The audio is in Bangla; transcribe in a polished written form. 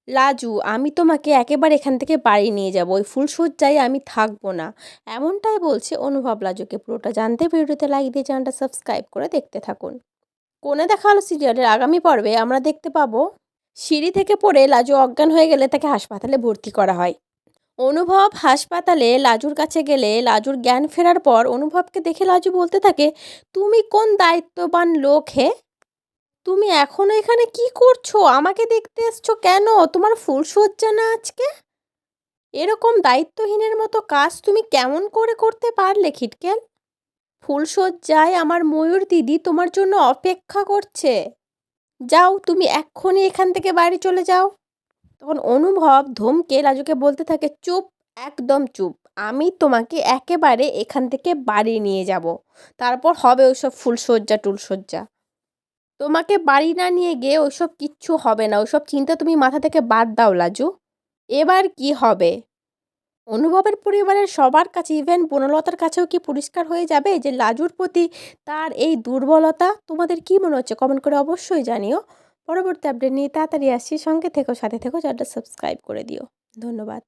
লাজু, আমি তোমাকে একেবারে এখান থেকে বাড়ি নিয়ে যাব, ওই ফুলশয্যায় আমি থাকবো না। এমনটাই বলছে অনুভব লাজুকে। পুরোটা জানতে ভিডিওতে লাইক দিয়ে চ্যানেলটা সাবস্ক্রাইব করে দেখতে থাকুন। কোণে দেখা আলো সিরিয়ালের আগামী পর্বে আমরা দেখতে পাবো সিঁড়ি থেকে পড়ে লাজু অজ্ঞান হয়ে গেলে তাকে হাসপাতালে ভর্তি করা হয়। অনুভব হাসপাতালে লাজুর কাছে গেলে লাজুর জ্ঞান ফেরার পর অনুভবকে দেখে লাজু বলতে থাকে, তুমি কোন দায়িত্ববান লোক হে? তুমি এখনো এখানে কি করছো? আমাকে দেখতে এসছো কেন? তোমার ফুলশয্যা না আজকে? এরকম দায়িত্বহীনের মতো কাজ তুমি কেমন করে করতে পারলে খিটকেল? ফুলশয্যায় আমার ময়ূর দিদি তোমার জন্য অপেক্ষা করছে। যাও, তুমি এক্ষুনি এখান থেকে বাড়ি চলে যাও। তখন অনুভব ধমকে লাজুকে বলতে থাকে, চুপ, একদম চুপ। আমি তোমাকে একেবারে এখান থেকে বাড়ি নিয়ে যাব। তারপর হবে ওইসব ফুলশয্যা টুলশয্যা। তোমাকে বাড়ি না নিয়ে গিয়ে ওইসব কিচ্ছু হবে না। ওইসব চিন্তা তুমি মাথা থেকে বাদ দাও লাজু। এবার কি হবে? অনুভবের পরিবারের সবার কাছে, ইভেন বনলতার কাছেও কি পরিষ্কার হয়ে যাবে যে লাজুর প্রতি তার এই দুর্বলতা? তোমাদের কি মনে হচ্ছে কমেন্ট করে অবশ্যই জানিও। পরবর্তী আপডেট নিয়ে তাড়াতাড়ি আসছি। সঙ্গে থেকো, সাথে থেকো, চ্যানেলটা সাবস্ক্রাইব করে দিও। ধন্যবাদ।